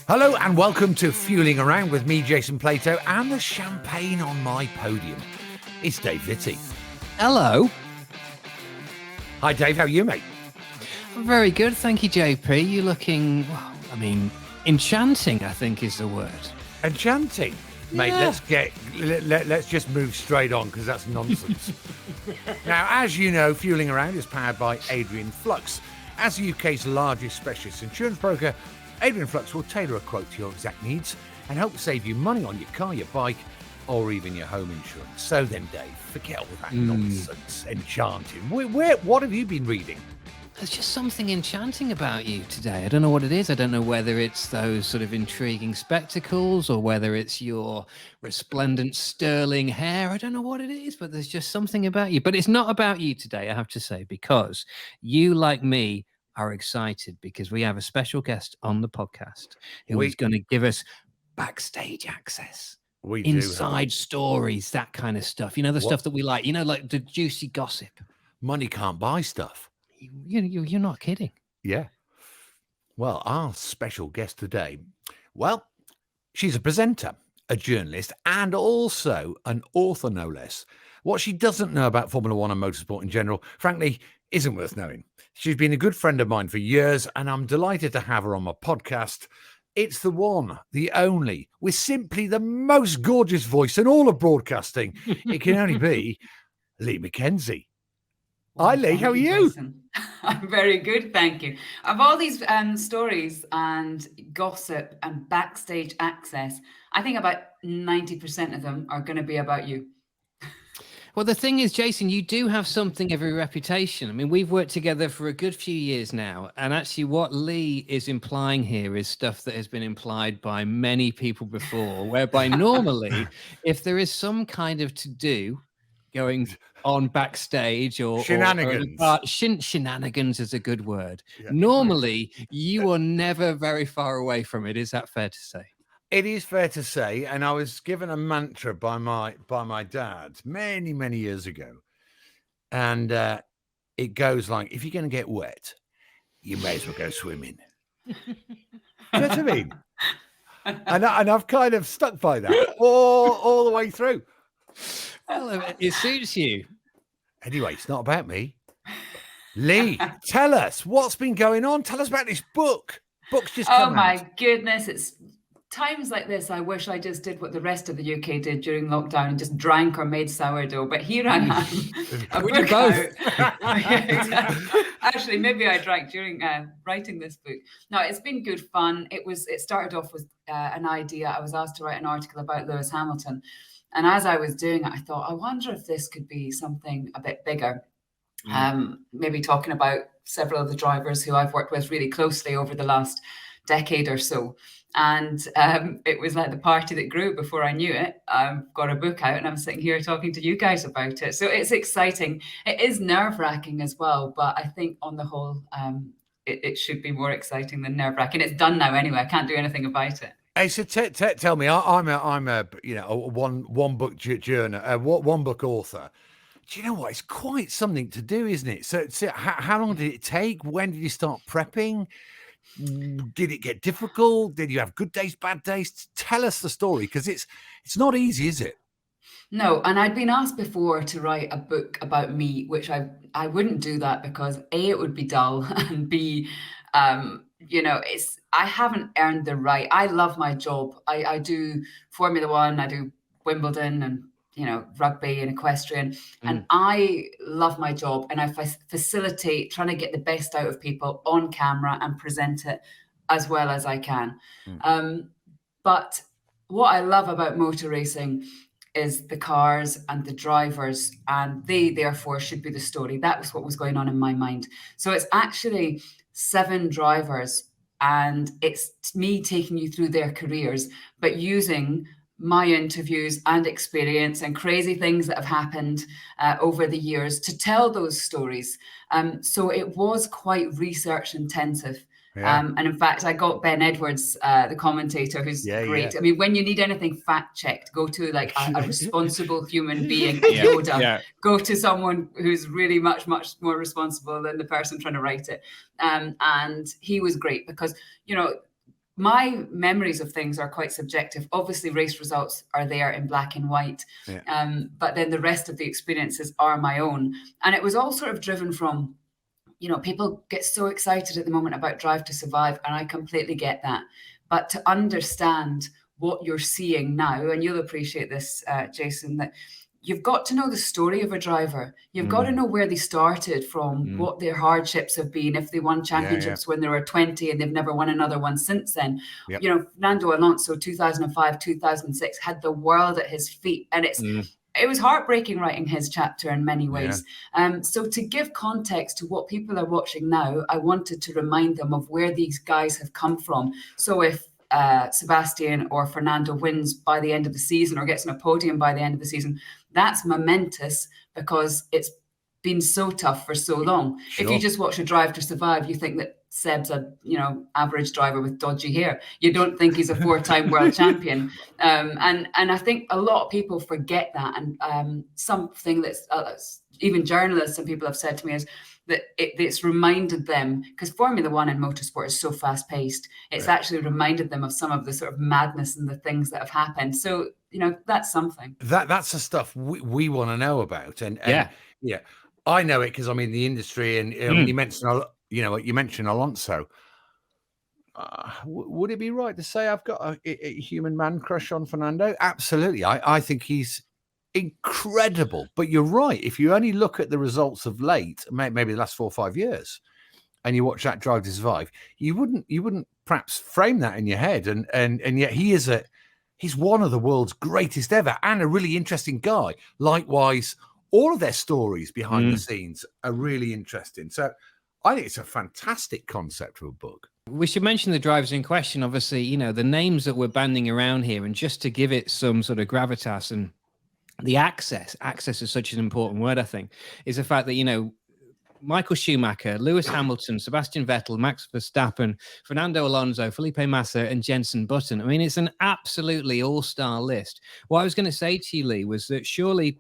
Hello and welcome to Fueling Around with me, Jason Plato, and the champagne on my podium. It's Dave Vitty. Hello. Hi, Dave. How are you, mate? Very good. Thank you, JP. You're looking, enchanting, I think is the word. Enchanting. Mate, Yeah. let's just move straight on because that's nonsense. Now, as you know, Fueling Around is powered by Adrian Flux. As the UK's largest specialist insurance broker, Adrian Flux will tailor a quote to your exact needs and help save you money on your car, your bike, or even your home insurance. So then, Dave, forget all that nonsense. Enchanting. What have you been reading? There's just something enchanting about you today. I don't know what it is. I don't know whether it's those sort of intriguing spectacles or whether it's your resplendent sterling hair. I don't know what it is, but there's just something about you. But it's not about you today, I have to say, because you, like me, are excited because we have a special guest on the podcast who is going to give us backstage access. Inside stories, that kind of stuff. You know, the stuff that we like, you know, like the juicy gossip. Money can't buy stuff. You're not kidding. Yeah. Well, our special guest today, well, she's a presenter, a journalist, and also an author, no less. What she doesn't know about Formula One and motorsport in general, frankly, isn't worth knowing. She's been a good friend of mine for years, and I'm delighted to have her on my podcast. It's the one, the only, with simply the most gorgeous voice in all of broadcasting. It can only be Lee McKenzie. Well, hi, Lee. How are you? Jason. I'm very good, thank you. Of all these stories and gossip and backstage access, I think about 90% of them are going to be about you. Well, the thing is, Jason, you do have something of a reputation. I mean, we've worked together for a good few years now. And actually what Lee is implying here is stuff that has been implied by many people before, whereby normally if there is some kind of to-do going on backstage or shenanigans. Shenanigans is a good word. Yeah. Normally, you are never very far away from it. Is that fair to say? It is fair to say, and I was given a mantra by my dad many, many years ago. And it goes like, if you're going to get wet, you may as well go swimming. Do you know what I mean? And I've kind of stuck by that all the way through. Well, it suits you. Anyway, it's not about me. Lee, tell us what's been going on. Tell us about this book. Book's just come out. Oh my goodness, it's times like this. I wish I just did what the rest of the UK did during lockdown and just drank or made sourdough. But here I am. We did both. Yeah, exactly. Actually, maybe I drank during writing this book. No, it's been good fun. It started off with an idea. I was asked to write an article about Lewis Hamilton. And as I was doing it, I thought, I wonder if this could be something a bit bigger. Maybe talking about several of the drivers who I've worked with really closely over the last decade or so. And it was like the party that grew before I knew it. I've got a book out and I'm sitting here talking to you guys about it. So it's exciting. It is nerve-wracking as well. But I think on the whole, it should be more exciting than nerve-wracking. It's done now anyway. I can't do anything about it. Hey, so tell me, I'm a one book journal, one book author. Do you know what? It's quite something to do, isn't it? So how long did it take? When did you start prepping? Did it get difficult? Did you have good days, bad days? Tell us the story, because it's not easy, is it? No, and I'd been asked before to write a book about me, which I wouldn't do that because A, it would be dull, and B, I haven't earned the right. I love my job. I do Formula One, I do Wimbledon and, rugby and equestrian. And I love my job and I facilitate trying to get the best out of people on camera and present it as well as I can. But what I love about motor racing is the cars and the drivers, and they therefore should be the story. That was what was going on in my mind. So it's actually 7 drivers and it's me taking you through their careers, but using my interviews and experience and crazy things that have happened over the years to tell those stories. So it was quite research intensive. Yeah. And in fact, I got Ben Edwards, the commentator, who's great. Yeah. I mean, when you need anything fact checked, go to like a responsible human being, Yoda. Yeah. Go to someone who's really much, much more responsible than the person trying to write it. And he was great because, my memories of things are quite subjective. Obviously, race results are there in black and white, but then the rest of the experiences are my own. And it was all sort of driven from, people get so excited at the moment about Drive to Survive, and I completely get that. But to understand what you're seeing now, and you'll appreciate this, Jason, that you've got to know the story of a driver. You've got to know where they started from, what their hardships have been, if they won championships when they were 20 and they've never won another one since then. Fernando Alonso, 2005, 2006, had the world at his feet. And it was heartbreaking writing his chapter in many ways. So to give context to what people are watching now, I wanted to remind them of where these guys have come from. So if Sebastian or Fernando wins by the end of the season or gets on a podium by the end of the season, that's momentous because it's been so tough for so long. Sure. If you just watch a Drive to Survive, you think that Seb's a average driver with dodgy hair. You don't think he's a 4-time world champion. And I think a lot of people forget that. And something that's even journalists and people have said to me is that it's reminded them, because Formula One and motorsport is so fast paced, it's actually reminded them of some of the sort of madness and the things that have happened. So, that's something. That's the stuff we want to know about. And I know it because I'm in the industry, and you mentioned Alonso. Would it be right to say I've got a human man crush on Fernando? Absolutely. I think he's incredible. But you're right. If you only look at the results of late, maybe the last 4 or 5 years, and you watch that Drive to Survive, you wouldn't perhaps frame that in your head. And yet he's one of the world's greatest ever, and a really interesting guy. Likewise, all of their stories behind the scenes are really interesting. So I think it's a fantastic concept of a book. We should mention the drivers in question. Obviously, the names that we're banding around here, and just to give it some sort of gravitas and the access is such an important word, I think, is the fact that, Michael Schumacher, Lewis Hamilton, Sebastian Vettel, Max Verstappen, Fernando Alonso, Felipe Massa, and Jenson Button. I mean, it's an absolutely all-star list. What I was going to say to you, Lee, was that surely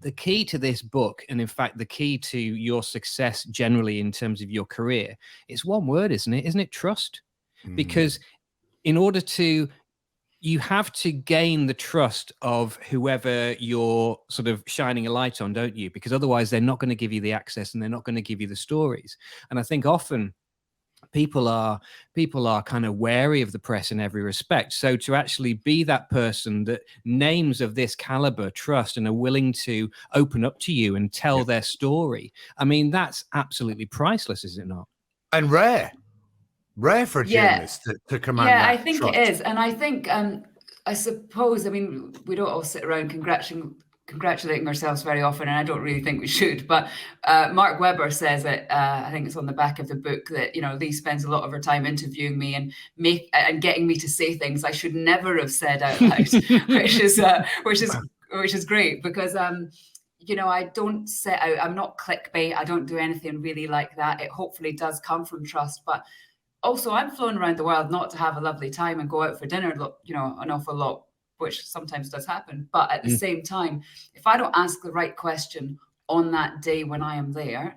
the key to this book, and in fact, the key to your success generally in terms of your career, is one word, isn't it? Isn't it trust? Because in order to, you have to gain the trust of whoever you're sort of shining a light on, don't you? Because otherwise they're not going to give you the access, and they're not going to give you the stories. And I think often people are kind of wary of the press in every respect. So to actually be that person that names of this caliber trust and are willing to open up to you and tell their story, I mean, that's absolutely priceless, is it not? And rare for a journalist to command that I think trust. it is. And I think, I suppose, I mean, we don't all sit around congratulating ourselves very often, and I don't really think we should. But Mark Webber says it, I think it's on the back of the book, that, Lee spends a lot of her time interviewing me and getting me to say things I should never have said out loud, which is great, because I don't set out, I'm not clickbait, I don't do anything really like that. It hopefully does come from trust, but also I'm flown around the world not to have a lovely time and go out for dinner, an awful lot, which sometimes does happen. But at the same time, if I don't ask the right question on that day when I am there,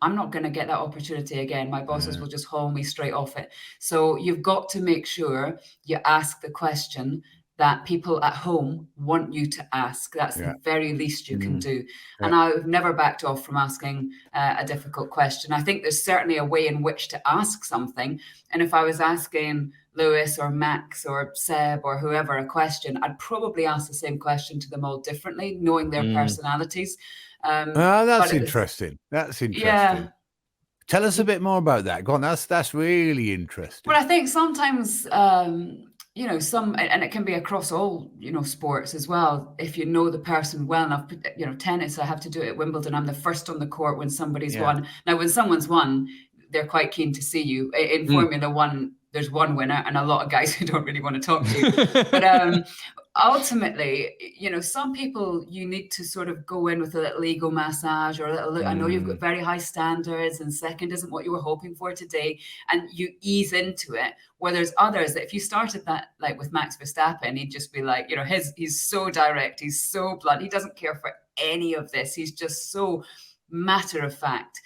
I'm not going to get that opportunity again. My bosses will just haul me straight off it. So you've got to make sure you ask the question that people at home want you to ask. That's the very least you can do. And I've never backed off from asking a difficult question. I think there's certainly a way in which to ask something. And if I was asking Lewis or Max or Seb or whoever a question, I'd probably ask the same question to them all differently, knowing their personalities. That's interesting. That's interesting. Yeah. Tell us a bit more about that. Go on. That's really interesting. Well, I think sometimes, and it can be across all, sports as well. If you know the person well enough, tennis, I have to do it at Wimbledon. I'm the first on the court when somebody's won. Now, when someone's won, they're quite keen to see you. In Formula One, there's one winner and a lot of guys who don't really want to talk to you. But ultimately, some people, you need to sort of go in with a little ego massage or a little look. I know you've got very high standards and second isn't what you were hoping for today. And you ease into it. Where there's others that if you started that, like with Max Verstappen, he'd just be like, he's so direct. He's so blunt. He doesn't care for any of this. He's just so matter of fact,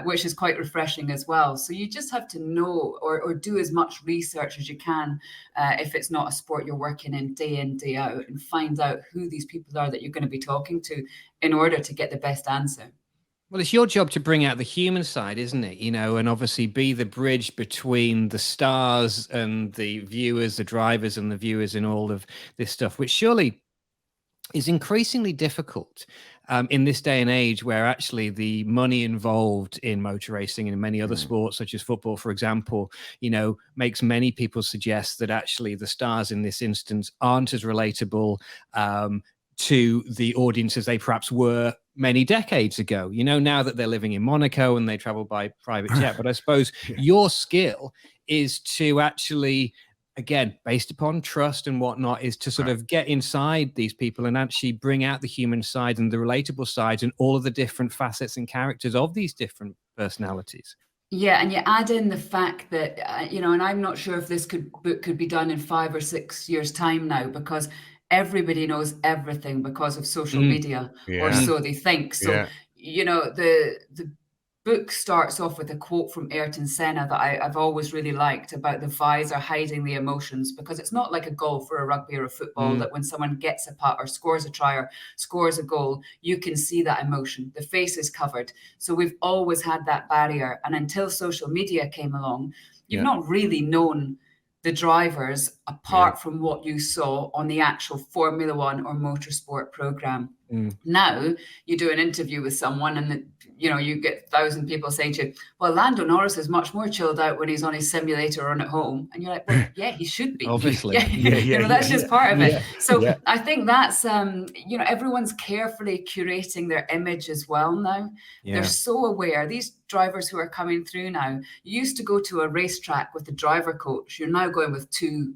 which is quite refreshing as well. So you just have to know or do as much research as you can if it's not a sport you're working in, day out, and find out who these people are that you're going to be talking to in order to get the best answer. Well, it's your job to bring out the human side, isn't it? You know, and obviously be the bridge between the stars and the viewers, the drivers and the viewers in all of this stuff, which surely is increasingly difficult in this day and age, where actually the money involved in motor racing and in many other sports, such as football, for example, you know, makes many people suggest that actually the stars in this instance aren't as relatable to the audience as they perhaps were many decades ago, you know, now that they're living in Monaco and they travel by private jet. But I suppose your skill is to actually, again, based upon trust and whatnot, is to sort of get inside these people and actually bring out the human side and the relatable sides and all of the different facets and characters of these different personalities. Yeah, and you add in the fact that, you know, and I'm not sure if this book could be done in 5 or 6 years' time now, because everybody knows everything because of social media, or so they think. So, you know, the book starts off with a quote from Ayrton Senna that I've always really liked about the visor hiding the emotions, because it's not like a golf or a rugby or a football that when someone gets a putt or scores a try or scores a goal, you can see that emotion. The face is covered. So we've always had that barrier. And until social media came along, you've not really known the drivers apart from what you saw on the actual Formula One or motorsport program. Now you do an interview with someone and you know, you get 1,000 people saying to you, well, Lando Norris is much more chilled out when he's on his simulator or on at home. And you're like, well, yeah, he should be. Obviously. You know, that's just part of it. So I think that's, you know, everyone's carefully curating their image as well now. They're so aware. These drivers who are coming through now, you used to go to a racetrack with the driver coach. You're now going with 2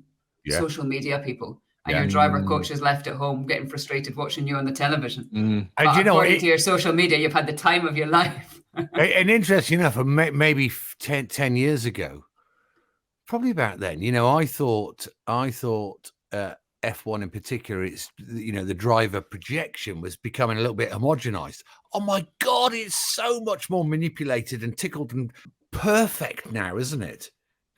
social media people. And your driver coach is left at home getting frustrated watching you on the television. And you know, according to your social media, you've had the time of your life. And interesting enough, maybe 10 years ago, probably about then, you know, I thought F1 in particular, it's, you know, the driver projection was becoming a little bit homogenized. Oh my God, it's so much more manipulated and tickled and perfect now, isn't it?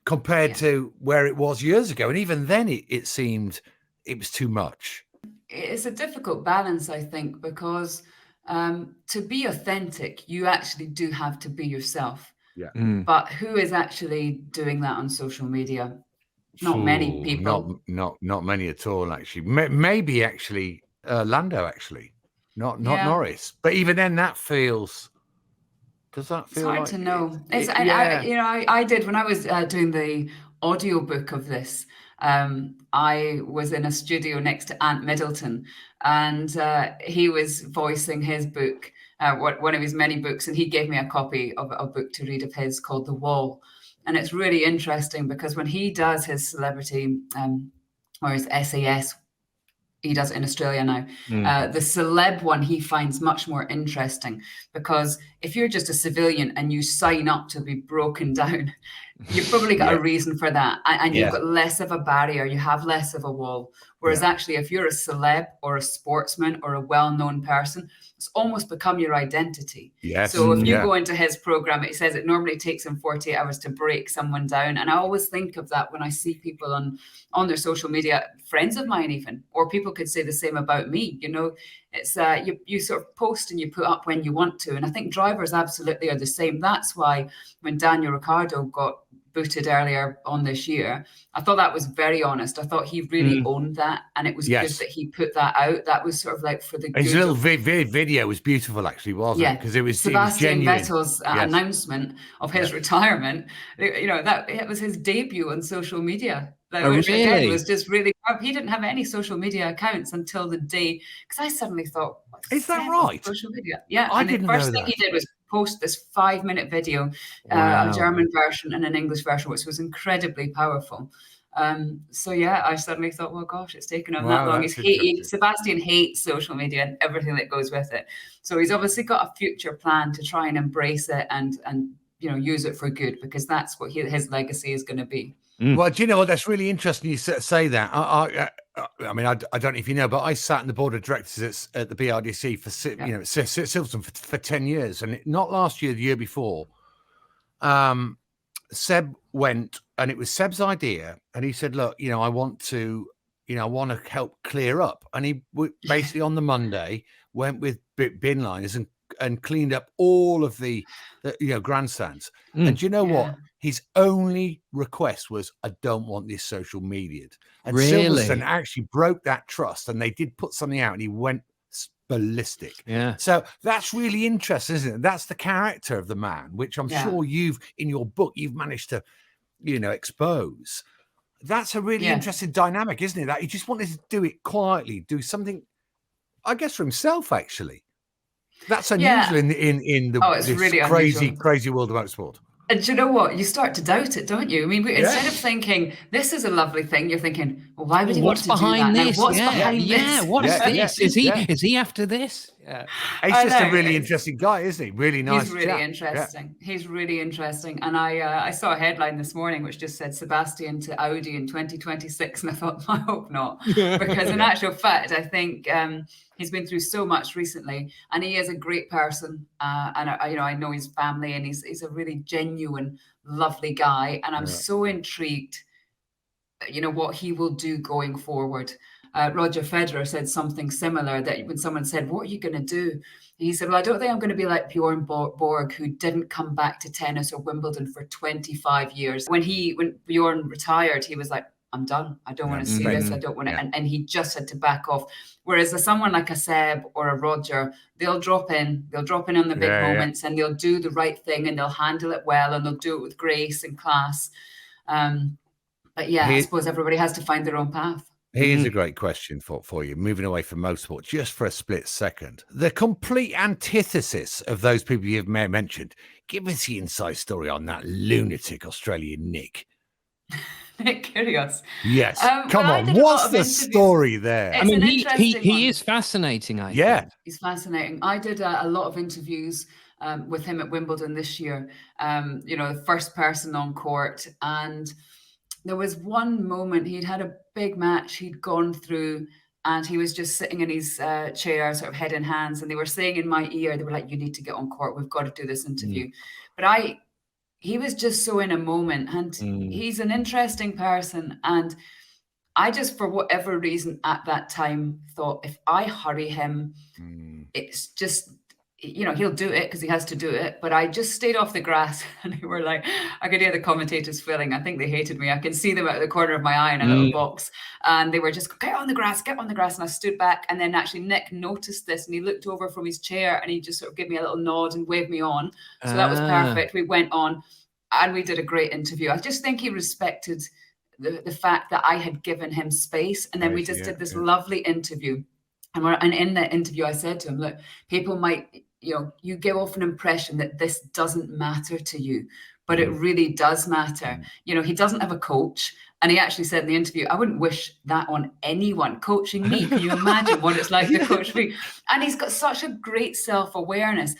Compared to where it was years ago. And even then it seemed it was too much. It's a difficult balance, I think, because to be authentic, you actually do have to be yourself. But who is actually doing that on social media? Not many people. Not many at all, actually. Maybe actually Lando, actually, not Norris. But even then, that feels. Does that feel? It's hard to know. I did when I was doing the audiobook of this. I was in a studio next to Ant Middleton, and he was voicing his book, one of his many books, and he gave me a copy of a book to read of his called The Wall. And it's really interesting because when he does his celebrity or his SAS, he does it in Australia now. The celeb one he finds much more interesting, because if you're just a civilian and you sign up to be broken down, you've probably got a reason for that. And you've got less of a barrier. You have less of a wall. Whereas actually, if you're a celeb or a sportsman or a well-known person, it's almost become your identity. So if you go into his program, it says it normally takes him 48 hours to break someone down. And I always think of that when I see people on their social media, friends of mine even, or people could say the same about me. You know, it's you sort of post and you put up when you want to. And I think drivers absolutely are the same. That's why when Daniel Ricciardo got booted earlier on this year, I thought that was very honest. I thought he really owned that, and it was good that he put that out. That was sort of like for the his little video was beautiful, actually, wasn't it? Because it was Sebastian genuine. Vettel's announcement of his retirement. You know, that it was his debut on social media. Which again was just really. He didn't have any social media accounts until the day, because I suddenly thought, is that right? Social media, yeah. I didn't know that. The first thing he did was post this 5-minute video, a German version and an English version, which was incredibly powerful. So yeah, I suddenly thought, well, gosh, it's taken him that long. Sebastian hates social media and everything that goes with it. So he's obviously got a future plan to try and embrace it and you know, use it for good, because that's what his legacy is going to be. Well, do you know what? That's really interesting you say that. I mean, I don't know if you know, but I sat in the board of directors at the BRDC for Silverstone for 10 years, and not last year, the year before. Seb went, and it was Seb's idea, and he said, "Look, I want to help clear up." And he basically on the Monday went with bin liners and cleaned up all of the grandstands. And do you know what? His only request was, "I don't want this social media." And Really? Silverstone actually broke that trust, and they did put something out, and he went ballistic. Yeah. So that's really interesting, isn't it? That's the character of the man, which I'm sure in your book, you've managed to, expose. That's a really interesting dynamic, isn't it? That he just wanted to do it quietly, do something, I guess, for himself, actually. That's unusual in this really crazy world of motorsport. And do you know what? You start to doubt it, don't you? I mean, instead of thinking this is a lovely thing, you're thinking, well, why would he want to do that? This? What's behind this? Yeah, what's this? Is he after this? Yeah. He's just a really interesting guy, isn't he? Really nice. He's really interesting. Yeah. He's really interesting. And I saw a headline this morning which just said Sebastian to Audi in 2026, and I thought, I hope not, because in actual fact, I think he's been through so much recently, and he is a great person. And I know his family, and he's a really genuine, lovely guy. And I'm so intrigued, what he will do going forward. Roger Federer said something similar, that when someone said, "What are you going to do?" He said, "Well, I don't think I'm going to be like Bjorn Borg, who didn't come back to tennis or Wimbledon for 25 years. When Bjorn retired, he was like, I'm done. I don't want to see this. I don't want to." And he just had to back off. Whereas someone like a Seb or a Roger, they'll drop in on the big moments, and they'll do the right thing, and they'll handle it well, and they'll do it with grace and class. But I suppose everybody has to find their own path. Here's a great question for you, moving away from motorsport just for a split second. The complete antithesis of those people you've mentioned. Give us the inside story on that lunatic Australian Nick. Nick Kyrgios. Yes. Come on. What's the story there? I mean, he is fascinating, I think. He's fascinating. I did a lot of interviews with him at Wimbledon this year, the first person on court. And there was one moment, he'd had a big match he'd gone through, and he was just sitting in his chair, sort of head in hands. And they were saying in my ear, they were like, "You need to get on court. We've got to do this interview." But he was just so in a moment, and he's an interesting person. And I just, for whatever reason at that time, thought if I hurry him, it's just, he'll do it because he has to do it. But I just stayed off the grass, and they were like, I could hear the commentators feeling, I think they hated me. I can see them out of the corner of my eye in a little box. And they were just, get on the grass. And I stood back. And then actually Nick noticed this, and he looked over from his chair, and he just sort of gave me a little nod and waved me on. So that was perfect. We went on, and we did a great interview. I just think he respected the fact that I had given him space. And then we just did this lovely interview. And in that interview, I said to him, look, people might, you give off an impression that this doesn't matter to you, but it really does matter. He doesn't have a coach. And he actually said in the interview, I wouldn't wish that on anyone coaching me. Can you imagine what it's like to coach me? And he's got such a great self-awareness.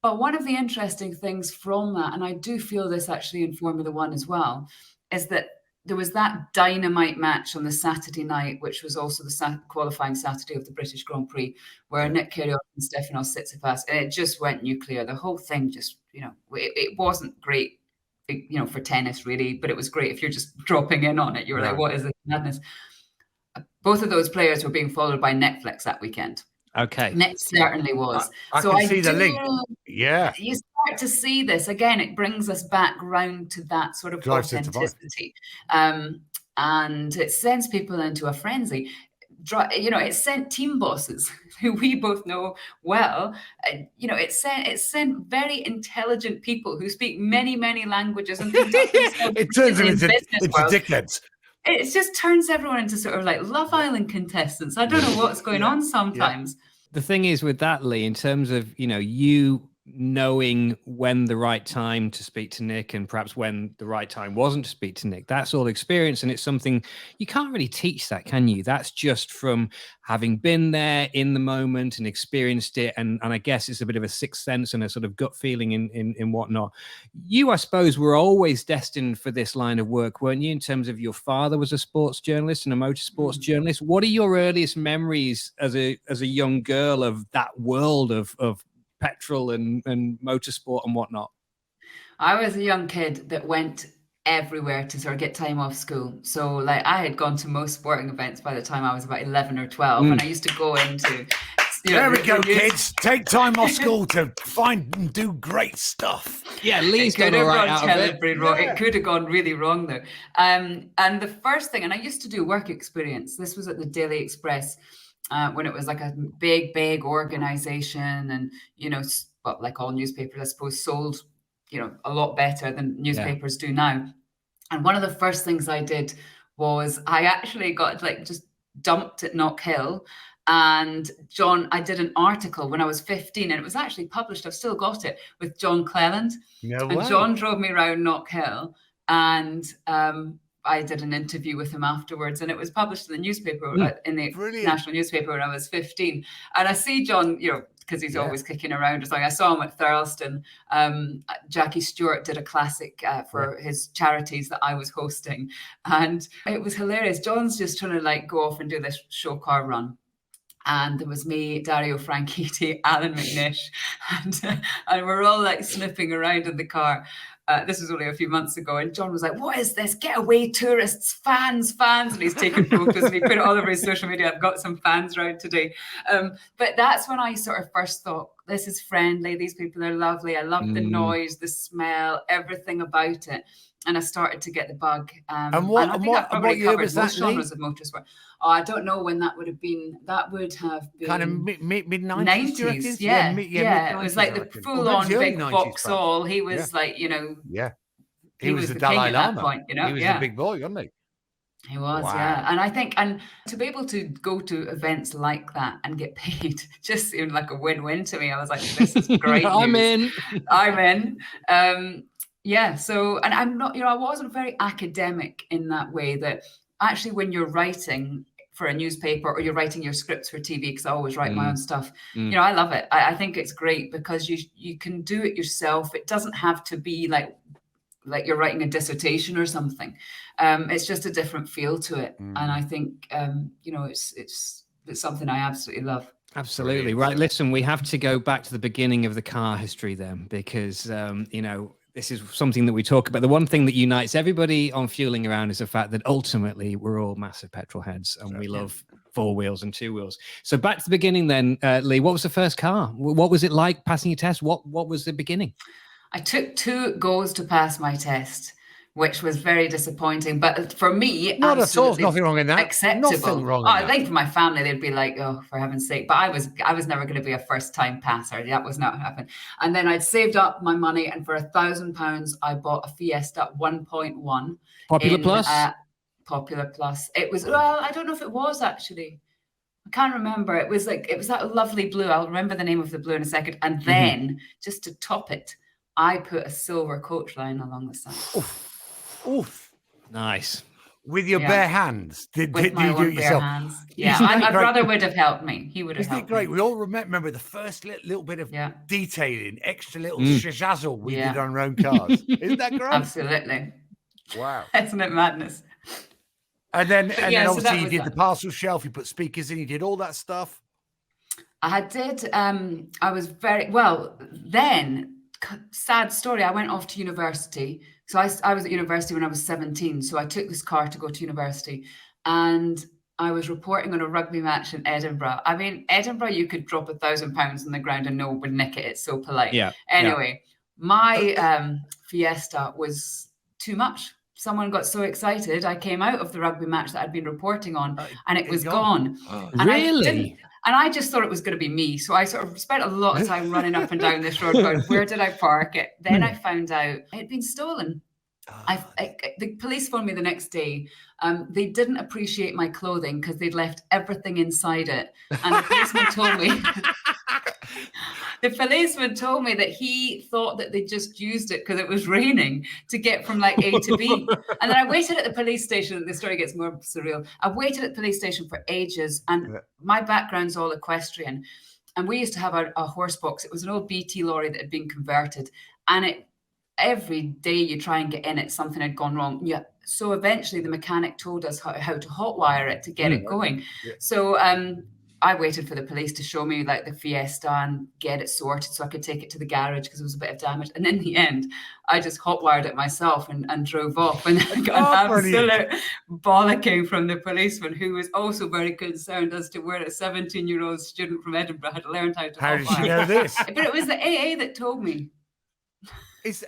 But one of the interesting things from that, and I do feel this actually in Formula One as well, is that there was that dynamite match on the Saturday night, which was also the qualifying Saturday of the British Grand Prix, where Nick Kyrgios and Stefanos Tsitsipas, and it just went nuclear. The whole thing just, it wasn't great, for tennis really, but it was great if you're just dropping in on it. You were like, what is this madness? Both of those players were being followed by Netflix that weekend. Okay. Nick certainly was. I can see the link. Yeah. You start to see this. Again, it brings us back round to that sort of authenticity. And it sends people into a frenzy. It sent team bosses who we both know well. It sent very intelligent people who speak many, many languages and it turns them into dickheads. It just turns everyone into sort of like Love Island contestants. I don't know what's going on sometimes. The thing is with that, Lee, in terms of, you knowing when the right time to speak to Nick and perhaps when the right time wasn't to speak to Nick. That's all experience, and it's something you can't really teach that, can you? That's just from having been there in the moment and experienced it, and I guess it's a bit of a sixth sense and a sort of gut feeling in whatnot. You, I suppose, were always destined for this line of work, weren't you, in terms of your father was a sports journalist and a motorsports journalist? What are your earliest memories as a young girl of that world of petrol and motorsport and whatnot? I was a young kid that went everywhere to sort of get time off school. So like I had gone to most sporting events by the time I was about 11 or 12. And I used to go into... There we go, kids. Take time off school to find and do great stuff. Yeah, Lee's done all right out of it. It could have gone really wrong there. And the first thing, and I used to do work experience. This was at the Daily Express. When it was like a big organization, and but like all newspapers, I suppose, sold a lot better than newspapers do now. And one of the first things I did was I actually got just dumped at Knock Hill, and I did an article when I was 15, and it was actually published, I've still got it, with John Cleland. No way. And John drove me around Knock Hill, and I did an interview with him afterwards, and it was published in the newspaper, in the national newspaper when I was 15. And I see John, because he's always kicking around or something. I saw him at Thurleston. Jackie Stewart did a classic for his charities that I was hosting. And it was hilarious. John's just trying to go off and do this show car run. And there was me, Dario Franchitti, Alan McNish, and we're all sniffing around in the car. This was only a few months ago, and John was like, "What is this? Get away, tourists, fans!" And he's taking photos, and he put it all over his social media. I've got some fans around today. But that's when I sort of first thought, this is friendly. These people are lovely. I love the noise, the smell, everything about it. And I started to get the bug. And I think I probably covered most genres of motorsport. Oh, I don't know when that would have been. That would have been kind of mid-90s. 90s, yeah. It was like the full-on big Vauxhall. He was he was the Dalai Lama at that point. He was the big boy, wasn't he? He was, And I think, and to be able to go to events like that and get paid just seemed like a win-win to me. I was like, this is great. I'm in. Yeah. So, and I'm not, I wasn't very academic in that way, that actually when you're writing for a newspaper or you're writing your scripts for TV, because I always write my own stuff, I love it. I think it's great because you can do it yourself. It doesn't have to be like you're writing a dissertation or something. It's just a different feel to it. And I think, it's something I absolutely love. Absolutely. Right. Listen, we have to go back to the beginning of the car history then, because, this is something that we talk about. The one thing that unites everybody on Fueling Around is the fact that ultimately we're all massive petrol heads, and we love 4 wheels and 2 wheels. So back to the beginning then, Lee, what was the first car? What was it like passing your test? What was the beginning? I took 2 goes to pass my test, which was very disappointing. But for me, not at all. Nothing wrong in that. Acceptable. Nothing wrong. I think for my family, they'd be like, "Oh, for heaven's sake!" But I was never going to be a first-time passer. That was not happening. And then I'd saved up my money, and for £1,000, I bought a Fiesta 1.1. Popular Plus. Popular Plus. It was, well, I don't know if it was actually. I can't remember. It was that lovely blue. I'll remember the name of the blue in a second. And then just to top it, I put a silver coach line along the side. Oof. Nice. With your bare hands? Did you do it yourself? Hands. Yeah, my brother would have helped me. He would have helped me. Isn't it great? We all remember the first little bit of detailing, extra little shazazzle we did on our own cars. Isn't that great? Absolutely. Wow. Isn't it madness? And then obviously you did the parcel shelf, you put speakers in, you did all that stuff. I did. I was very, well, then, sad story, I went off to university. So I was at university when I was 17. So I took this car to go to university, and I was reporting on a rugby match in Edinburgh. I mean, Edinburgh, you could drop £1,000 on the ground and no one would nick it. It's so polite. Yeah. Anyway, my Fiesta was too much. Someone got so excited. I came out of the rugby match that I'd been reporting on, and it was gone. And really? And I just thought it was going to be me. So I sort of spent a lot of time running up and down this road going, where did I park it? Then I found out it had been stolen. The police phoned me the next day. They didn't appreciate my clothing because they'd left everything inside it. And the policeman told me, The policeman told me that he thought that they just used it because it was raining to get from like A to B. And then I waited at the police station. The story gets more surreal. I waited at the police station for ages, and my background's all equestrian. And we used to have a horse box. It was an old BT lorry that had been converted. And every day you try and get in it, something had gone wrong. Yeah. So eventually the mechanic told us how to hotwire it to get it going. Yeah. So I waited for the police to show me like the Fiesta and get it sorted so I could take it to the garage because there was a bit of damage. And in the end, I just hotwired it myself and drove off. And I got an absolute bollocking from the policeman, who was also very concerned as to where a 17-year-old student from Edinburgh had learned how to hotwire. How did you know this? But it was the AA that told me.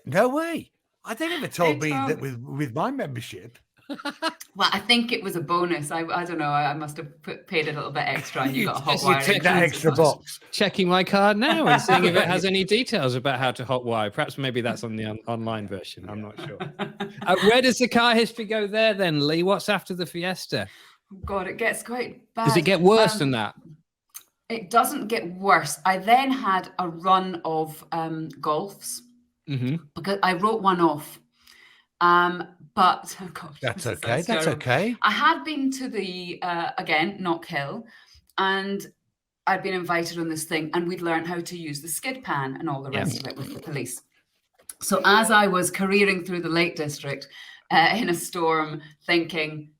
No way. They never told me that with my membership. Well, I think it was a bonus. I don't know. I must have paid a little bit extra, and you got a hotwire. You tick that extra box. Checking my card now and seeing if it has any details about how to hotwire. Perhaps maybe that's on the online version. I'm not sure. Where does the car history go there then, Lee? What's after the Fiesta? God, it gets quite bad. Does it get worse than that? It doesn't get worse. I then had a run of golfs because I wrote one off. But oh gosh, that's okay. That's okay. I had been to the again Knock Hill, and I'd been invited on this thing, and we'd learned how to use the skid pan and all the rest of it with the police. So as I was careering through the Lake District in a storm, thinking,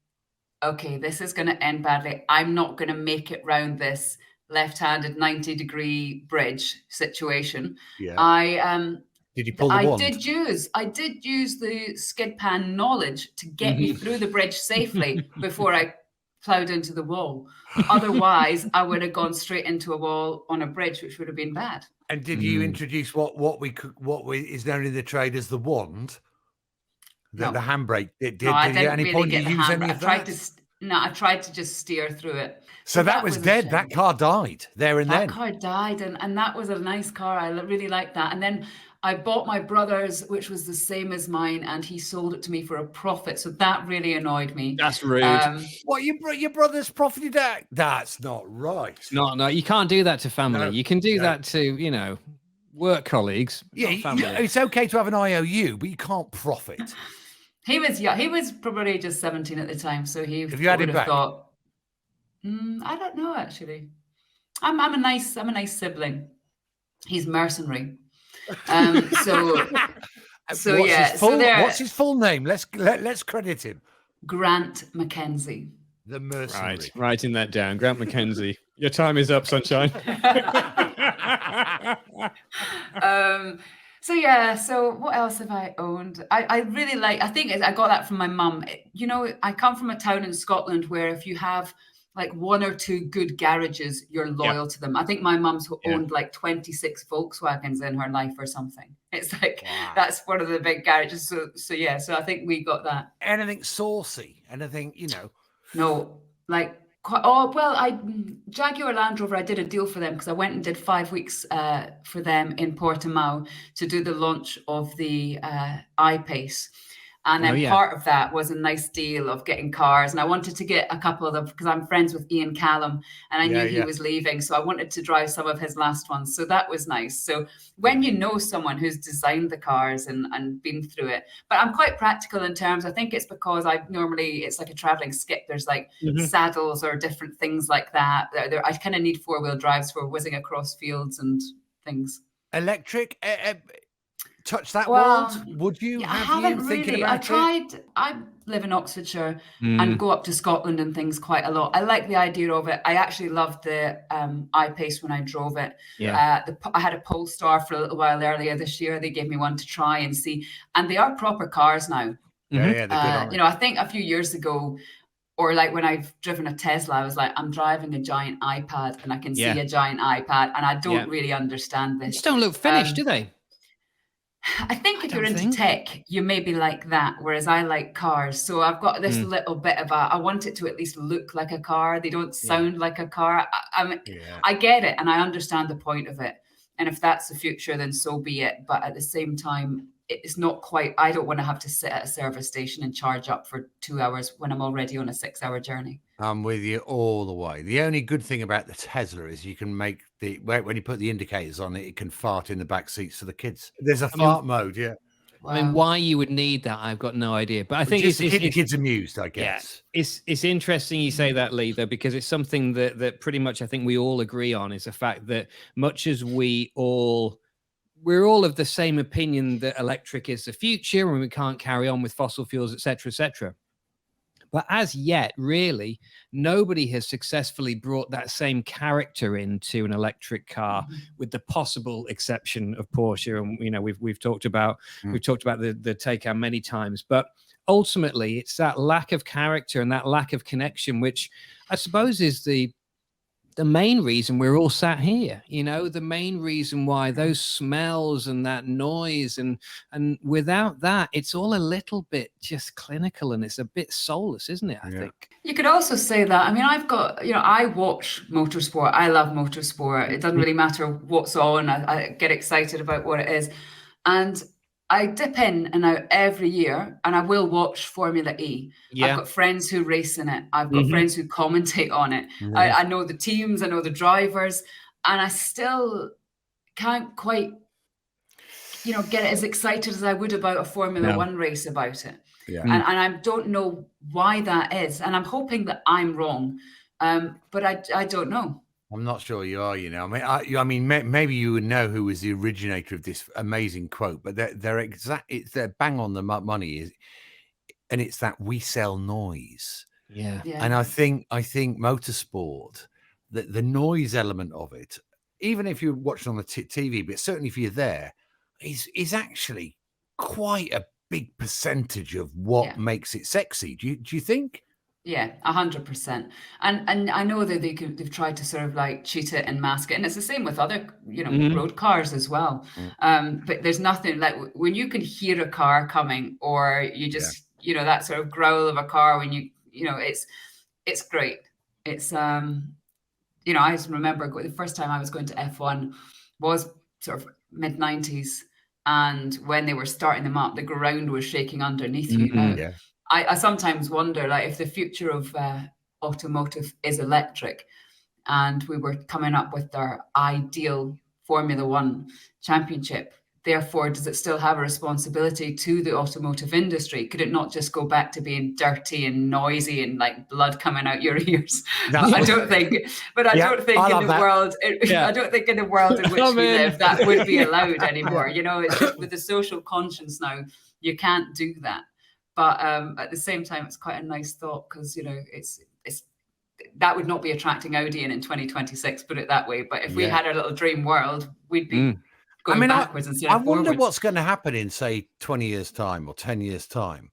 okay, this is going to end badly. I'm not going to make it round this left-handed 90-degree bridge situation. Yeah. Did you pull the wand? I did use the skid pan knowledge to get me through the bridge safely before I plowed into the wall. Otherwise, I would have gone straight into a wall on a bridge, which would have been bad. And did you introduce what is known in the trade as the wand? The handbrake. Did at any point you use any of that? I tried to just steer through it. So that was dead. That car died there and then. That car died, and that was a nice car. I really liked that. And then I bought my brother's, which was the same as mine, and he sold it to me for a profit. So that really annoyed me. That's rude. What, your brother's profited out? That's not right. No, you can't do that to family. No, you can do that to, work colleagues. Yeah, it's okay to have an IOU, but you can't profit. He was young. He was probably just 17 at the time, so he would have thought, I don't know, actually. I'm a nice sibling. He's mercenary. What's his full name? Let's credit him. Grant McKenzie. The mercenary. Right, writing that down. Grant McKenzie. Your time is up, sunshine. So what else have I owned? I really I think I got that from my mum. I come from a town in Scotland where if you have like one or two good garages, you're loyal to them. I think my mum's owned like 26 Volkswagens in her life or something. It's like, that's one of the big garages. So I think we got that. Anything saucy? Anything, No, like, Jaguar Land Rover, I did a deal for them because I went and did 5 weeks for them in Portimao to do the launch of the I-Pace. And then part of that was a nice deal of getting cars. And I wanted to get a couple of them because I'm friends with Ian Callum and I knew he was leaving. So I wanted to drive some of his last ones. So that was nice. So when you know someone who's designed the cars and been through it, but I'm quite practical in terms, I think it's because it's like a traveling skip. There's like saddles or different things like that. I kind of need 4-wheel drives for whizzing across fields and things. Electric? Touch that world? Would you? I haven't really. I tried. I live in Oxfordshire and go up to Scotland and things quite a lot. I like the idea of it. I actually loved the I-Pace when I drove it. I had a Polestar for a little while earlier this year. They gave me one to try and see, and they are proper cars now. They're good. I think a few years ago, or like when I've driven a Tesla, I was like, I'm driving a giant iPad and I can see a giant iPad, and I don't really understand this. They just don't look finished, do they? I think if you're into tech, you may be like that, whereas I like cars. So I've got this little bit of I want it to at least look like a car. They don't sound like a car. I get it, and I understand the point of it. And if that's the future, then so be it. But at the same time, it's not quite, I don't want to have to sit at a service station and charge up for 2 hours when I'm already on a 6-hour journey. I'm with you all the way. The only good thing about the Tesla is you can make when you put the indicators on it, it can fart in the back seats for the kids. There's a fart mode, yeah. Wow. I mean, why you would need that, I've got no idea. But I think just to keep the kids amused, I guess. Yeah, it's interesting you say that, Lee, though, because it's something that pretty much I think we all agree on, is the fact that much as we're all of the same opinion that electric is the future and we can't carry on with fossil fuels, etc., etc. But as yet, really, nobody has successfully brought that same character into an electric car, with the possible exception of Porsche. And we've talked about the Taycan many times. But ultimately, it's that lack of character and that lack of connection, which I suppose is the main reason we're all sat here. The main reason why those smells and that noise, and without that, it's all a little bit just clinical, and it's a bit soulless, isn't it? I think you could also say that. I mean, I've got, I watch motorsport. I love motorsport. It doesn't really matter what's on. I get excited about what it is, and I dip in and out every year, and I will watch Formula E. Yeah. I've got friends who race in it. I've got friends who commentate on it. I know the teams, I know the drivers, and I still can't quite, get as excited as I would about a Formula One race about it. Yeah. And I don't know why that is. And I'm hoping that I'm wrong, but I don't know. I'm not sure you are. I mean, maybe you would know who was the originator of this amazing quote, but they're bang on the money, and it's that we sell noise. Yeah. And I think motorsport, the noise element of it, even if you're watching on the TV, but certainly if you're there, is actually quite a big percentage of what makes it sexy. Do you think? Yeah, 100%. And I know that they've tried to sort of like cheat it and mask it. And it's the same with other, road cars as well. But there's nothing like when you can hear a car coming, or you just, that sort of growl of a car when it's great. It's, I just remember the first time I was going to F1 was sort of mid-90s. And when they were starting them up, the ground was shaking underneath you. Yeah. I sometimes wonder, like, if the future of automotive is electric, and we were coming up with our ideal Formula One championship, therefore, does it still have a responsibility to the automotive industry? Could it not just go back to being dirty and noisy and like blood coming out your ears? I don't think. But I don't think in the world. I don't think in the world in which we live that would be allowed anymore. It's just with the social conscience now, you can't do that. But at the same time, it's quite a nice thought, because it's that would not be attracting Audi in 2026, put it that way. But if we had our little dream world, we'd be going backwards instead of forwards. I wonder what's going to happen in, say, 20 years' time or 10 years' time.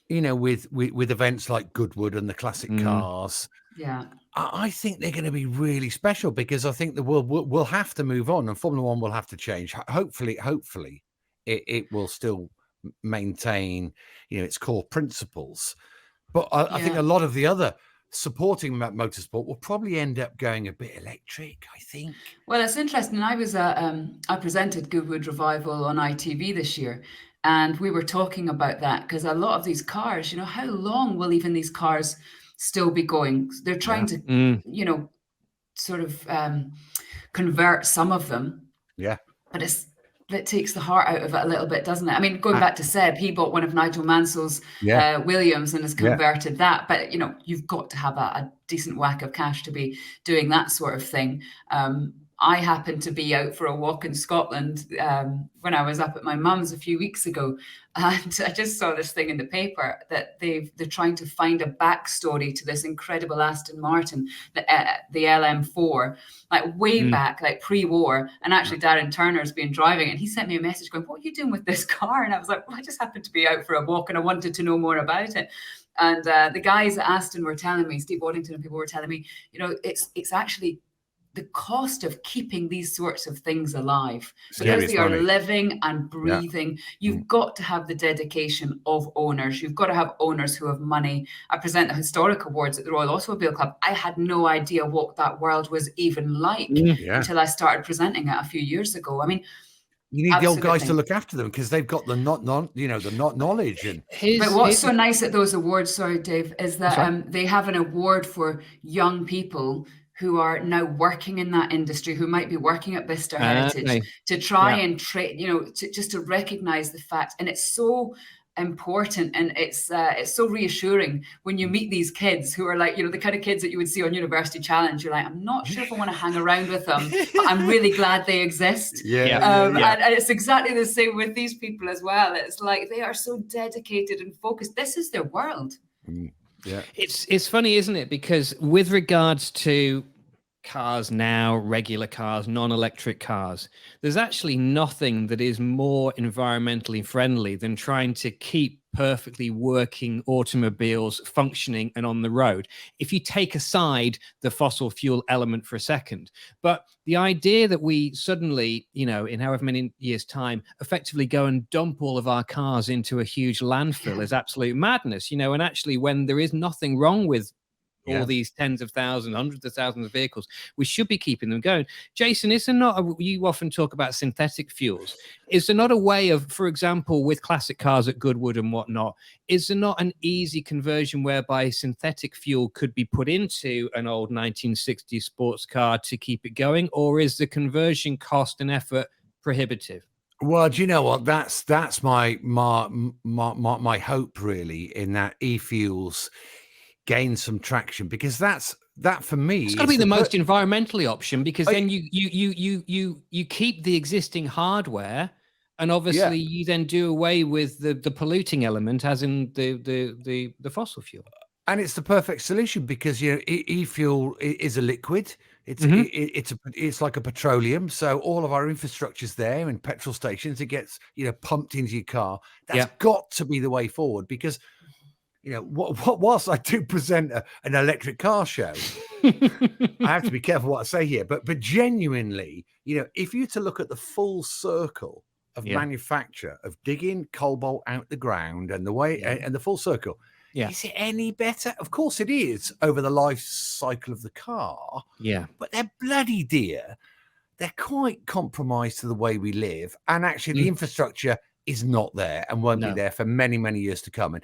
With events like Goodwood and the classic cars. Yeah, I think they're going to be really special, because I think the world will have to move on, and Formula One will have to change. Hopefully, it will still maintain its core principles, but I think a lot of the other supporting motorsport will probably end up going a bit electric, I think. Well, it's interesting. I presented Goodwood Revival on ITV this year, and we were talking about that, because a lot of these cars, how long will even these cars still be going? They're trying to sort of convert some of them, but it takes the heart out of it a little bit, doesn't it? I mean, going back to Seb, he bought one of Nigel Mansell's Williams and has converted that. But, you've got to have a decent whack of cash to be doing that sort of thing. I happened to be out for a walk in Scotland when I was up at my mum's a few weeks ago, and I just saw this thing in the paper that they're trying to find a backstory to this incredible Aston Martin, the LM4, like way back, like pre-war. And actually, Darren Turner's been driving it, and he sent me a message going, "What are you doing with this car?" And I was like, "Well, I just happened to be out for a walk, and I wanted to know more about it." And the guys at Aston were telling me, Steve Waddington and people were telling me, it's actually the cost of keeping these sorts of things alive, because they are living and breathing. You've got to have the dedication of owners. You've got to have owners who have money. I present the historic awards at the Royal Automobile Club. I had no idea what that world was even like until I started presenting it a few years ago. I mean, You need the old guys to Absolutely. look after them because they've got the knowledge. And But what's so nice at those awards, sorry, Dave, is That's that they have an award for young people who are now working in that industry, who might be working at Bicester Heritage, Okay. to try Yeah. and just to recognize the fact. And it's so important, and it's so reassuring when you meet these kids who are like, the kind of kids that you would see on University Challenge. You're like, I'm not sure if I want to hang around with them, but I'm really glad they exist. And it's exactly the same with these people as well. It's like they are so dedicated and focused. This is their world. Yeah. It's funny, isn't it? Because with regards to cars now, regular cars, non-electric cars, there's actually nothing that is more environmentally friendly than trying to keep perfectly working automobiles functioning and on the road, if you take aside the fossil fuel element for a second. But the idea that we suddenly, in however many years' time, effectively go and dump all of our cars into a huge landfill is absolute madness, and actually when there is nothing wrong with all these tens of thousands, hundreds of thousands of vehicles, we should be keeping them going. Jason, is there not you often talk about synthetic fuels. Is there not a way of, for example, with classic cars at Goodwood and whatnot, is there not an easy conversion whereby synthetic fuel could be put into an old 1960s sports car to keep it going? Or is the conversion cost and effort prohibitive? Well, do you know what? That's my hope really, in that e-fuels gain some traction, because that for me, it's got to be the most environmentally option, because then you keep the existing hardware, and obviously you then do away with the polluting element, as in the fossil fuel. And it's the perfect solution because e-fuel is a liquid. It's like a petroleum. So all of our infrastructure's there in petrol stations. It gets pumped into your car. That's got to be the way forward, because whilst I do present an electric car show, I have to be careful what I say here. But genuinely, if you to look at the full circle of manufacture, of digging cobalt out the ground, and the way and the full circle, is it any better? Of course it is, over the life cycle of the car. But they're bloody dear. They're quite compromised to the way we live, and actually the infrastructure is not there and won't be there for many, many years to come. And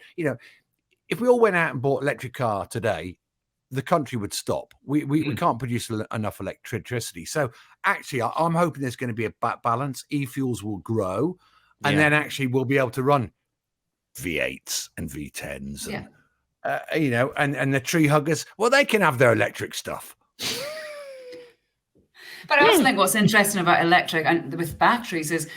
if we all went out and bought electric car today, the country would stop. We can't produce enough electricity. So actually, I'm hoping there's going to be a balance. E-fuels will grow, and then actually we'll be able to run V8s and V10s, and and the tree huggers. Well, they can have their electric stuff. But I also think what's interesting about electric and with batteries is,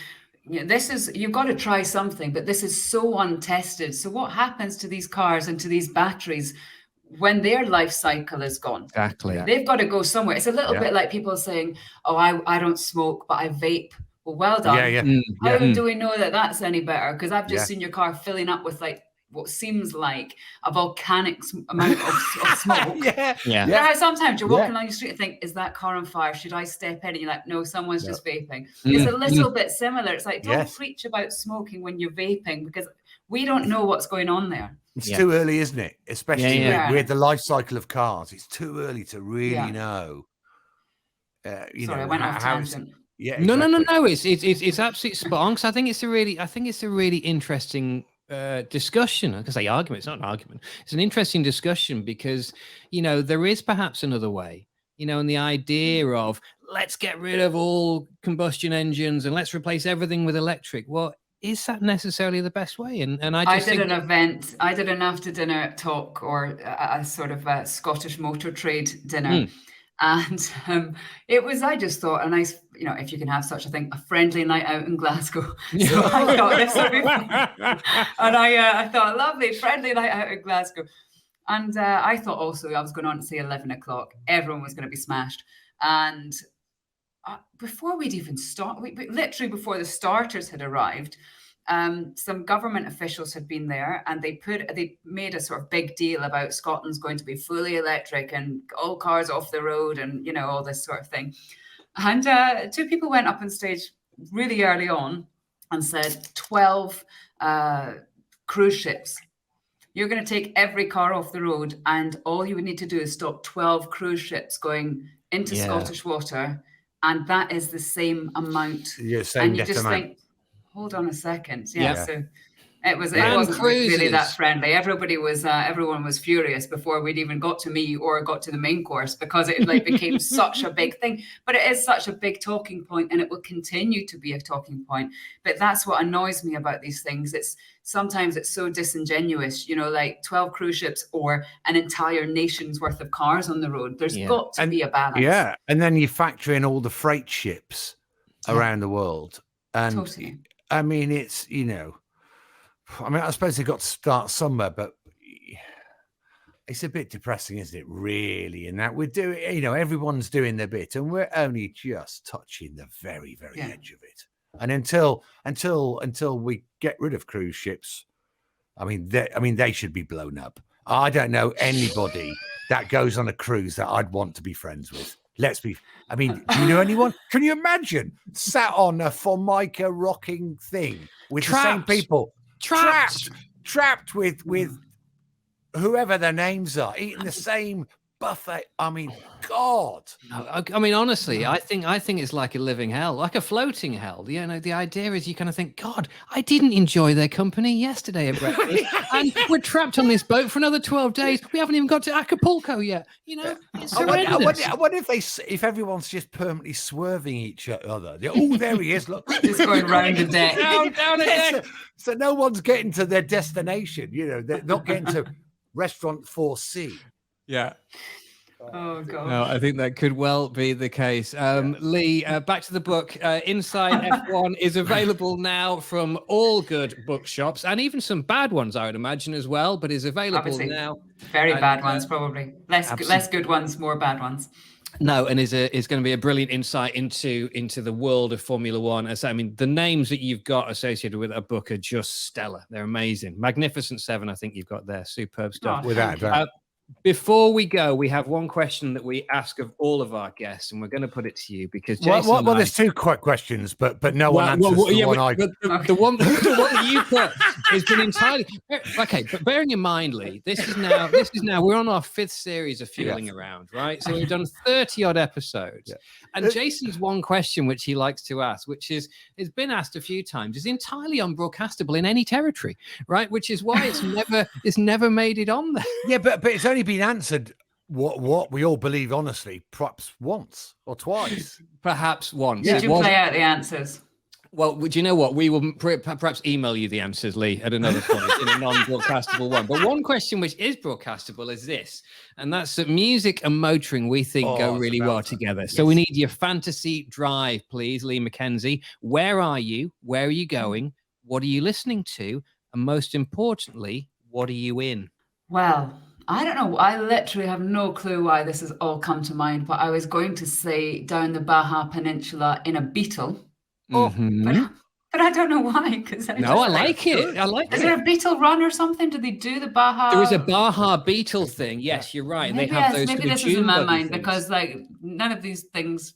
you've got to try something, but this is so untested. So what happens to these cars and to these batteries when their life cycle is gone? Exactly. They've got to go somewhere. It's a little bit like people saying, oh, I don't smoke, but I vape. Well done. How do we know that that's any better? Because I've just seen your car filling up with what seems like a volcanic amount of smoke. How sometimes you're walking along the street and think, is that car on fire? Should I step in? And you're like, no, someone's just vaping. It's a little bit similar. It's like, don't preach about smoking when you're vaping, because we don't know what's going on there. It's too early, isn't it? Especially with the life cycle of cars. It's too early to really know. Sorry, I went off tangent. Yeah. Exactly. No. It's absolutely spot on. Because I think it's a really interesting discussion. I can say argument. It's not an argument. It's an interesting discussion, because there is perhaps another way. And the idea of, let's get rid of all combustion engines and let's replace everything with electric. Well, is that necessarily the best way? And I did an event. I did an after dinner talk, or a sort of a Scottish motor trade dinner. And it was, I just thought, a nice, if you can have such a thing, a friendly night out in Glasgow. So I thought this would be fun. And I thought, lovely, friendly night out in Glasgow. And I thought also I was going on to say 11 o'clock. Everyone was going to be smashed. And before we'd even start, literally before the starters had arrived, some government officials had been there, and they made a sort of big deal about Scotland's going to be fully electric and all cars off the road, and all this sort of thing. And two people went up on stage really early on and said, 12 cruise ships. You're going to take every car off the road, and all you would need to do is stop 12 cruise ships going into Scottish water and that is the same amount. Yeah, same and you death just amount. think, hold on a second. Yeah. So it Land wasn't really that cruises. friendly. Everyone was furious before we'd even got to me or got to the main course, because it like became such a big thing. But it is such a big talking point, and it will continue to be a talking point. But that's what annoys me about these things. Sometimes it's so disingenuous, like 12 cruise ships or an entire nation's worth of cars on the road. There's got to be a balance. Yeah, and then you factor in all the freight ships around the world, and Totally. I mean, it's I suppose they've got to start somewhere, but it's a bit depressing, isn't it? Really, in that we're doing, everyone's doing their bit, and we're only just touching the very, very edge of it. And until we get rid of cruise ships, they should be blown up. I don't know anybody that goes on a cruise that I'd want to be friends with. Do you know anyone? Can you imagine sat on a Formica rocking thing with the same people? Trapped with whoever their names are, eating the same buffet. I mean, God. I mean, honestly, I think it's like a living hell, like a floating hell. The idea is you kind of think, God, I didn't enjoy their company yesterday at breakfast, and we're trapped on this boat for another 12 days. We haven't even got to Acapulco yet. It's horrendous. I wonder if everyone's just permanently swerving each other. Oh, there he is! Look, just going round the deck. down a deck. So no one's getting to their destination. They're not getting to restaurant 4C. Yeah. Oh God. No, I think that could well be the case. Lee, back to the book. Inside F1 is available now from all good bookshops, and even some bad ones, I would imagine, as well, but is available Obviously, now. Very bad ones, probably. Less good ones, more bad ones. No, and is going to be a brilliant insight into the world of Formula One. The names that you've got associated with a book are just stellar. They're amazing. Magnificent Seven, I think you've got there. Superb stuff. Without doubt. Before we go, we have one question that we ask of all of our guests, and we're going to put it to you because Jason. There's two quick questions, but no one answers the one I. The one that you put has been entirely okay. But bearing in mind, Lee, this is now we're on our 5th series of Fueling Around, right? So we've done 30 odd episodes, and Jason's one question, which he likes to ask, which has been asked a few times, is entirely unbroadcastable in any territory, right? Which is why it's never made it on there. Yeah, but it's only been answered what we all believe, honestly, perhaps once or twice. Perhaps once. Did you play out the answers? Well, do you know what? We will perhaps email you the answers, Lee, at another point in a non-broadcastable one. But one question which is broadcastable is this, and that's that music and motoring we think go really well together. Yes. So we need your fantasy drive, please, Lee McKenzie. Where are you? Where are you going? What are you listening to? And most importantly, what are you in? Well, I don't know. I literally have no clue why this has all come to mind, but I was going to say down the Baja Peninsula in a Beetle. Mm-hmm. But I don't know why. I like it. I like it. Is there a Beetle run or something? Do they do the Baja? There is a Baja Beetle thing. Yes, you're right. Maybe, they have those. Maybe this is in my mind things. because none of these things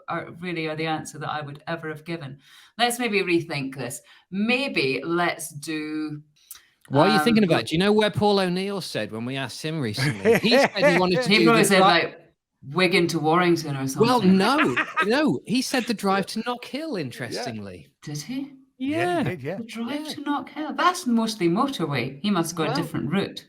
are the answer that I would ever have given. Let's maybe rethink this. Maybe let's do. What are you thinking about? Do you know where Paul O'Neill said when we asked him recently? He said he wanted to He probably said like Wigan to Warrington or something. Well, no. He said the drive to Knock Hill, interestingly. Did he? Yeah. He did, yeah. The drive to Knock Hill. That's mostly motorway. He must go a different route.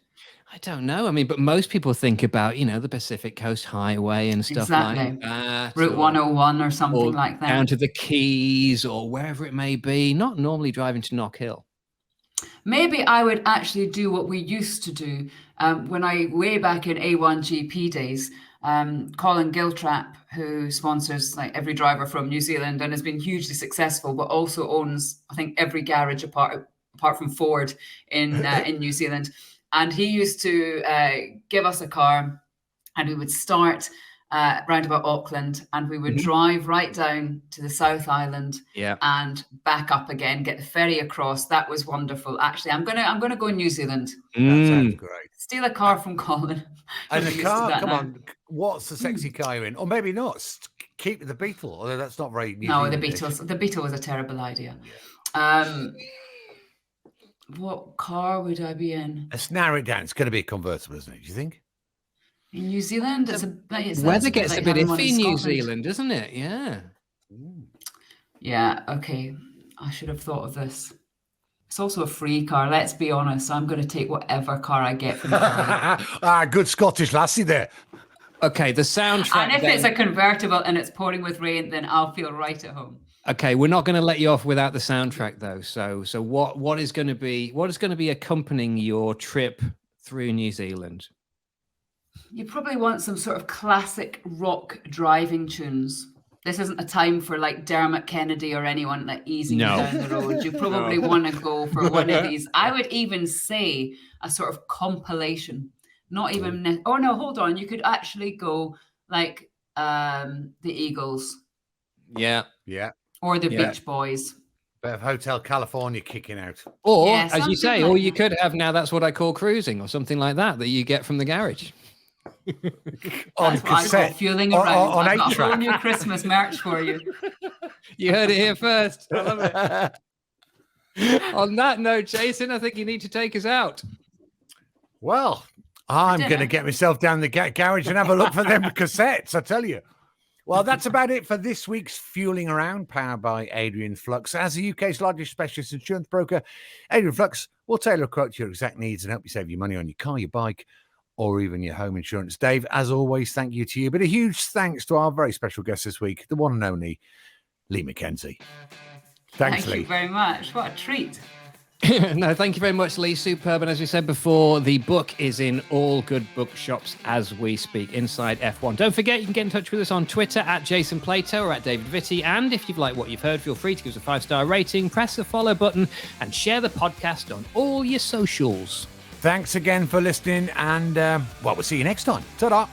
I don't know. But most people think about, the Pacific Coast Highway and stuff like that. Route 101 or something like that. Down to the Keys or wherever it may be. Not normally driving to Knock Hill. Maybe I would actually do what we used to do way back in A1 GP days. Colin Giltrap, who sponsors like every driver from New Zealand and has been hugely successful, but also owns, I think, every garage apart from Ford in New Zealand. And he used to give us a car, and we would start round about Auckland, and we would drive right down to the South Island and back up again, get the ferry across. That was wonderful. Actually, I'm gonna go New Zealand. That sounds great. Steal a car from Colin. And the car, come on, what's the sexy car you're in? Or maybe not. Keep the Beetle, although that's not very New Zealand-ish. The Beetle was a terrible idea. What car would I be in? Let's narrow it down. It's going to be a convertible, isn't it? Do you think? In New Zealand, Weather gets a bit having one iffy in in New Scotland. Zealand, doesn't it? Yeah. Yeah, okay. I should have thought of this. It's also a free car. Let's be honest. I'm going to take whatever car I get from the Good Scottish lassie there. Okay, the soundtrack. And if it's a convertible and it's pouring with rain, then I'll feel right at home. Okay, we're not going to let you off without the soundtrack, though. So what is going to be accompanying your trip through New Zealand? You probably want some sort of classic rock driving tunes. This isn't a time for like Dermot Kennedy or anyone like easing you down the road. You probably want to go for one of these. I would even say a sort of compilation. Not even. Oh no, hold on. You could actually go like the Eagles. Yeah. Or the Beach Boys. Bit of Hotel California kicking out. Or, Yeah, as you something say, like or you that. could have Now That's What I Call Cruising, or something like that you get from the garage. On That's what I call cassette. fueling On around. I've got a 8-track. whole new Christmas merch for you. You heard it here first. I love it. On that note, Jason, I think you need to take us out. Well, I'm going to get myself down the garage and have a look for them cassettes, I tell you. Well, that's about it for this week's Fueling Around, powered by Adrian Flux. As the UK's largest specialist insurance broker, Adrian Flux will tailor a quote to your exact needs and help you save you money on your car, your bike, or even your home insurance. Dave, as always, thank you to you. But a huge thanks to our very special guest this week, the one and only Lee McKenzie. Thanks, Lee. Thank you very much. What a treat. No, thank you very much, Lee. Superb. And as we said before, the book is in all good bookshops as we speak, Inside F1. Don't forget, you can get in touch with us on Twitter at Jason Plato or at David Vitty. And if you've liked what you've heard, feel free to give us a 5-star rating, press the follow button, and share the podcast on all your socials. Thanks again for listening, and we'll see you next time. Ta-da.